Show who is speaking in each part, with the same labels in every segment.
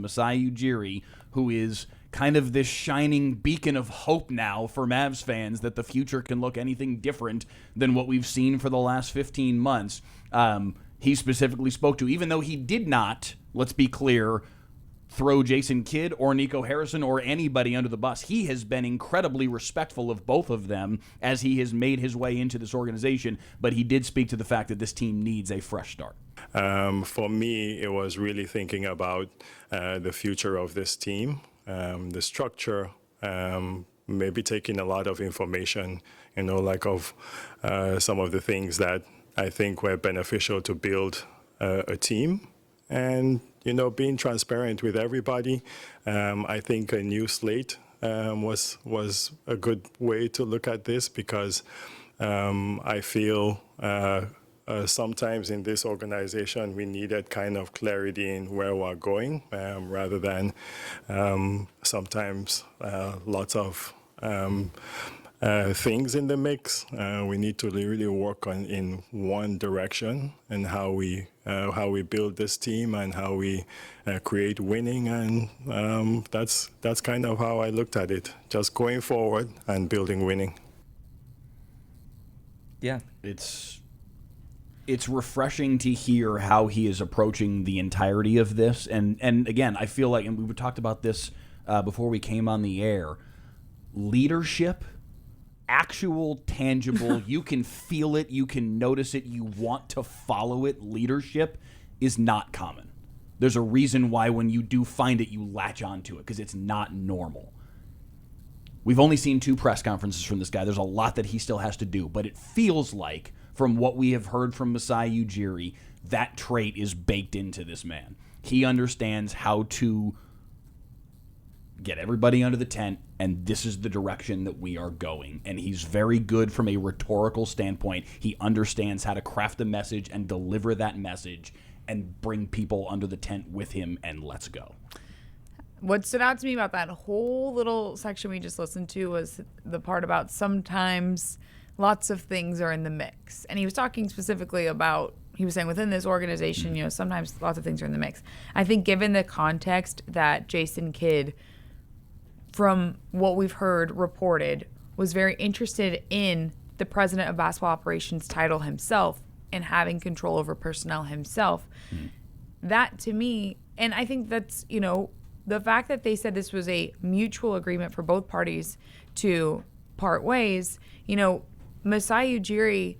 Speaker 1: Masai Ujiri, who is kind of this shining beacon of hope now for Mavs fans that the future can look anything different than what we've seen for the last 15 months. He specifically spoke to, even though he did not, let's be clear, throw Jason Kidd or Nico Harrison or anybody under the bus. He has been incredibly respectful of both of them as he has made his way into this organization, but he did speak to the fact that this team needs a fresh start.
Speaker 2: For me, it was really thinking about the future of this team, the structure, maybe taking a lot of information, of some of the things that I think were beneficial to build a team, and being transparent with everybody. I think a new slate was a good way to look at this, because I feel sometimes in this organization we needed kind of clarity in where we're going, rather than sometimes lots of things in the mix. We need to really work on in one direction, and how we build this team and how we create winning, and that's kind of how I looked at it, just going forward and building winning.
Speaker 1: Yeah, it's refreshing to hear how he is approaching the entirety of this, and again, I feel like, and we talked about this before we came on the air, leadership, actual, tangible, you can feel it, you can notice it, you want to follow it, leadership is not common. There's a reason why when you do find it, you latch onto it, because it's not normal. We've only seen 2 press conferences from this guy. There's a lot that he still has to do, but it feels like, from what we have heard from Masai Ujiri, that trait is baked into this man. He understands how to get everybody under the tent, and this is the direction that we are going. And he's very good from a rhetorical standpoint. He understands how to craft a message and deliver that message and bring people under the tent with him, and let's go.
Speaker 3: What stood out to me about that whole little section we just listened to was the part about sometimes lots of things are in the mix. And he was talking specifically about, he was saying within this organization, sometimes lots of things are in the mix. I think given the context that Jason Kidd, from what we've heard reported, was very interested in the president of basketball operations title himself and having control over personnel himself. That to me, and I think that's, the fact that they said this was a mutual agreement for both parties to part ways, Masai Ujiri,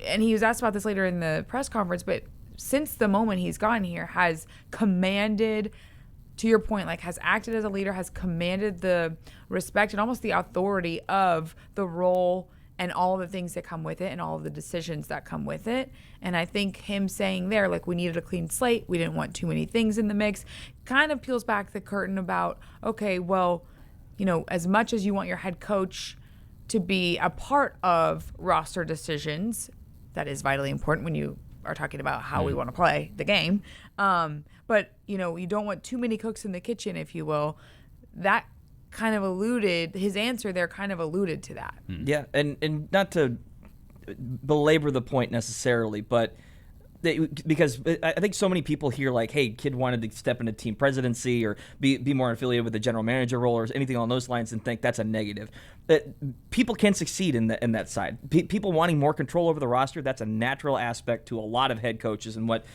Speaker 3: and he was asked about this later in the press conference, but since the moment he's gotten here, has commanded, to your point, has acted as a leader, has commanded the respect and almost the authority of the role and all of the things that come with it and all of the decisions that come with it. And I think him saying there, we needed a clean slate, we didn't want too many things in the mix, kind of peels back the curtain about, okay, well, as much as you want your head coach to be a part of roster decisions, that is vitally important when you are talking about how we want to play the game. But, you don't want too many cooks in the kitchen, if you will. That kind of alluded, his answer there kind of alluded to that.
Speaker 4: Yeah, and not to belabor the point necessarily, but because I think so many people hear hey, Kidd wanted to step into team presidency or be more affiliated with the general manager role or anything along those lines, and think that's a negative. People can succeed in that side. People wanting more control over the roster, that's a natural aspect to a lot of head coaches and what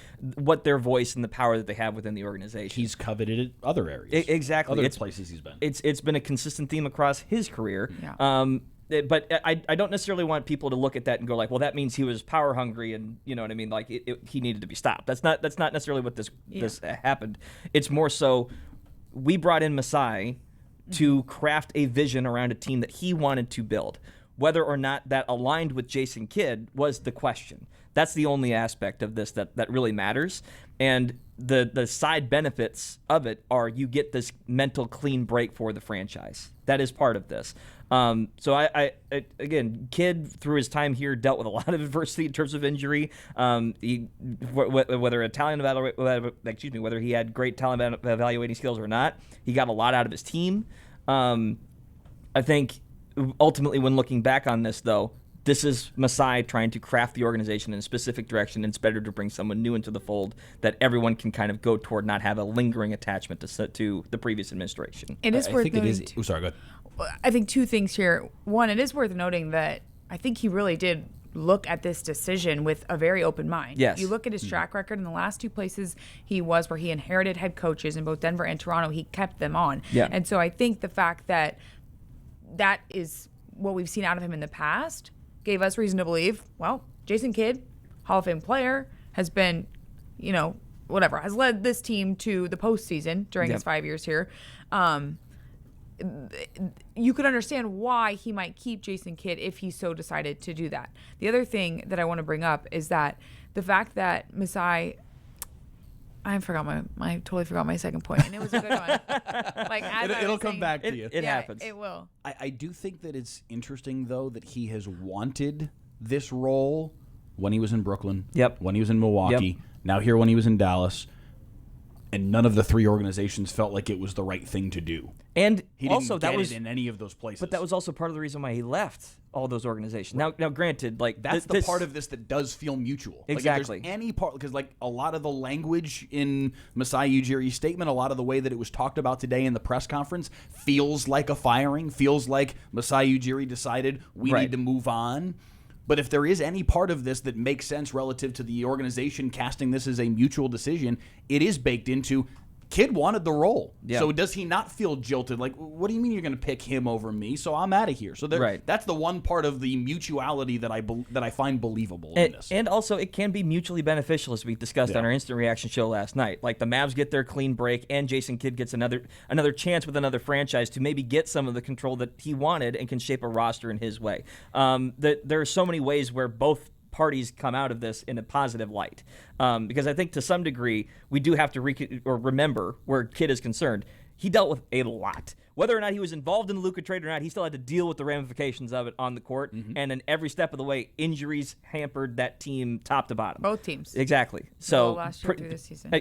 Speaker 4: their voice and the power that they have within the organization.
Speaker 1: He's coveted it other areas.
Speaker 4: Exactly.
Speaker 1: Other places he's been.
Speaker 4: It's been a consistent theme across his career.
Speaker 3: Yeah.
Speaker 4: But I don't necessarily want people to look at that and go well, that means he was power hungry and you know what I mean, he needed to be stopped. That's not necessarily what this happened. It's more so we brought in Masai to craft a vision around a team that he wanted to build. Whether or not that aligned with Jason Kidd was the question. That's the only aspect of this that really matters. And the side benefits of it are you get this mental clean break for the franchise. That is part of this. So I again, Kidd through his time here dealt with a lot of adversity in terms of injury. Whether whether he had great talent evaluating skills or not, he got a lot out of his team. I think ultimately, when looking back on this, though, this is Masai trying to craft the organization in a specific direction, and it's better to bring someone new into the fold that everyone can kind of go toward, not have a lingering attachment to the previous administration.
Speaker 3: It is
Speaker 1: I
Speaker 3: worth
Speaker 1: think it
Speaker 3: noting.
Speaker 1: is. Oh, sorry, go ahead.
Speaker 3: I think two things here. One, it is worth noting that I think he really did look at this decision with a very open mind.
Speaker 4: Yes.
Speaker 3: You look at his track record in the last two places he was where he inherited head coaches in both Denver and Toronto, he kept them on.
Speaker 4: Yeah.
Speaker 3: And so I think the fact that that is what we've seen out of him in the past gave us reason to believe, well, Jason Kidd, Hall of Fame player, has been, has led this team to the postseason during his 5 years here. You could understand why he might keep Jason Kidd if he so decided to do that. The other thing that I want to bring up is that the fact that Masai, I totally forgot my second point, and it was a good one.
Speaker 1: It'll come back to you.
Speaker 4: It happens.
Speaker 3: It will.
Speaker 1: I do think that it's interesting, though, that he has wanted this role when he was in Brooklyn, when he was in Milwaukee, now here when he was in Dallas, and none of the three organizations felt like it was the right thing to do.
Speaker 4: And
Speaker 1: he didn't
Speaker 4: also,
Speaker 1: get
Speaker 4: that was
Speaker 1: it in any of those places.
Speaker 4: But that was also part of the reason why he left all those organizations. Now, granted,
Speaker 1: that's the part of this that does feel mutual.
Speaker 4: Exactly.
Speaker 1: Like if there's any part, because a lot of the language in Masai Ujiri's statement, a lot of the way that it was talked about today in the press conference feels like a firing, feels like Masai Ujiri decided we need to move on. But if there is any part of this that makes sense relative to the organization casting this as a mutual decision, it is baked into Kidd wanted the role.
Speaker 4: Yeah.
Speaker 1: So does he not feel jilted? Like, what do you mean you're going to pick him over me? So I'm out of here. So that's the one part of the mutuality that I find believable in this.
Speaker 4: And also, it can be mutually beneficial, as we discussed on our instant reaction show last night. Like the Mavs get their clean break, and Jason Kidd gets another chance with another franchise to maybe get some of the control that he wanted and can shape a roster in his way. There are so many ways where both parties come out of this in a positive light. Because I think to some degree, we do have to remember where Kidd is concerned. He dealt with a lot. Whether or not he was involved in the Luka trade or not, he still had to deal with the ramifications of it on the court. And in every step of the way, injuries hampered that team top to bottom.
Speaker 3: Both teams.
Speaker 4: Exactly. So
Speaker 3: last year through this season.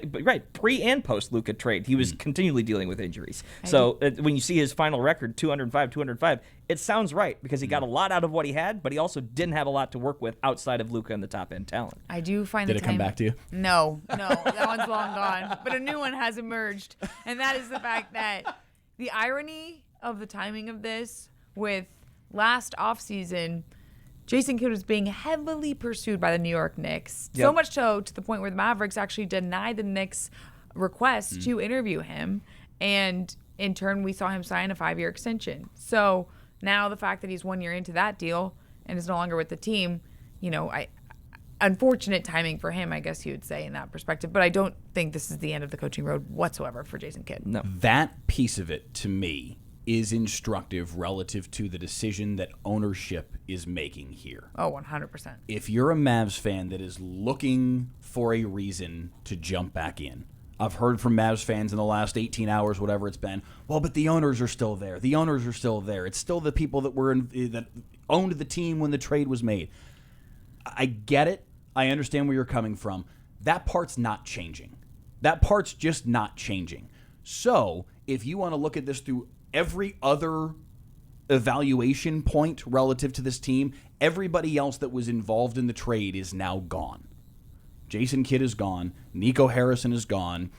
Speaker 4: Pre and post Luka trade, he was continually dealing with injuries. When you see his final record, 205, it sounds right because he got a lot out of what he had, but he also didn't have a lot to work with outside of Luka and the top end talent.
Speaker 3: I do find
Speaker 1: Did it come back to you?
Speaker 3: No, that one's long gone. But a new one has emerged, and that is the fact that the irony of the timing of this with last offseason, Jason Kidd was being heavily pursued by the New York Knicks. So much so to the point where the Mavericks actually denied the Knicks' request to interview him. And in turn, we saw him sign a 5-year extension. So now the fact that he's 1 year into that deal and is no longer with the team, unfortunate timing for him, I guess you would say, in that perspective. But I don't think this is the end of the coaching road whatsoever for Jason Kidd.
Speaker 4: No.
Speaker 1: That piece of it, to me, is instructive relative to the decision that ownership is making here.
Speaker 3: Oh, 100%.
Speaker 1: If you're a Mavs fan that is looking for a reason to jump back in, I've heard from Mavs fans in the last 18 hours, whatever it's been, well, but the owners are still there. The owners are still there. It's still the people that owned the team when the trade was made. I get it. I understand where you're coming from. That part's not changing. That part's just not changing. So if you want to look at this through every other evaluation point relative to this team, everybody else that was involved in the trade is now gone. Jason Kidd is gone. Nico Harrison is gone.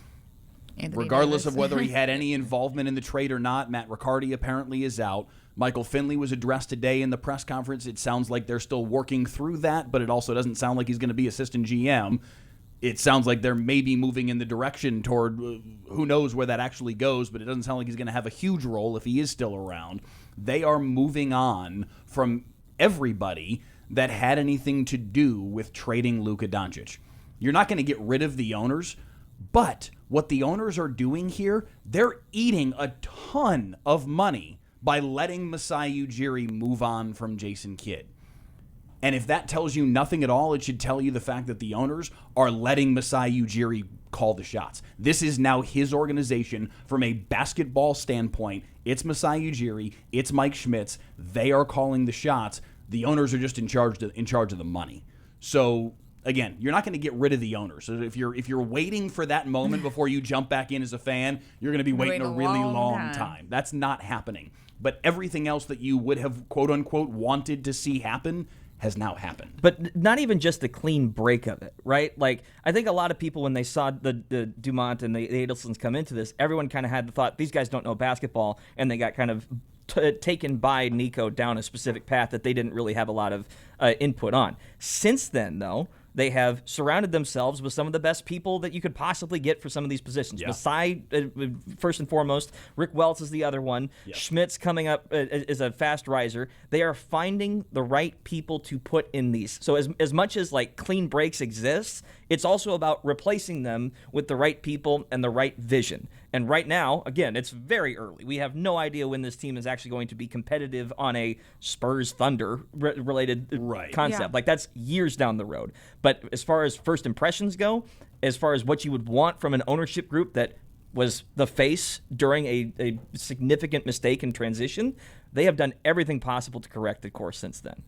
Speaker 1: Regardless of whether he had any involvement in the trade or not, Matt Riccardi apparently is out. Michael Finley was addressed today in the press conference. It sounds like they're still working through that, but it also doesn't sound like he's going to be assistant GM. It sounds like they're maybe moving in the direction toward who knows where that actually goes, but it doesn't sound like he's going to have a huge role if he is still around. They are moving on from everybody that had anything to do with trading Luka Doncic. You're not going to get rid of the owners, but what the owners are doing here, they're eating a ton of money by letting Masai Ujiri move on from Jason Kidd. And if that tells you nothing at all, it should tell you the fact that the owners are letting Masai Ujiri call the shots. This is now his organization from a basketball standpoint. It's Masai Ujiri. It's Mike Schmitz. They are calling the shots. The owners are just in charge of the money. So again, you're not going to get rid of the owners. So if you're waiting for that moment before you jump back in as a fan, you're going to be waiting a really long time. That's not happening. But everything else that you would have, quote unquote, wanted to see happen has now happened.
Speaker 4: But not even just the clean break of it, right? Like, I think a lot of people, when they saw the Dumont and the Adelsons come into this, everyone kind of had the thought, these guys don't know basketball, and they got kind of taken by Nico down a specific path that they didn't really have a lot of input on. Since then, though, they have surrounded themselves with some of the best people that you could possibly get for some of these positions.
Speaker 1: Yeah.
Speaker 4: Masai, first and foremost. Rick Welts is the other one.
Speaker 1: Yep.
Speaker 4: Schmidt's coming up as a fast riser. They are finding the right people to put in these. So as much as like clean breaks exists, it's also about replacing them with the right people and the right vision. And right now, again, it's very early. We have no idea when this team is actually going to be competitive on a Spurs Thunder related concept.
Speaker 3: Yeah.
Speaker 4: Like, that's years down the road. But as far as first impressions go, as far as what you would want from an ownership group that was the face during a significant mistake in transition, they have done everything possible to correct the course since then.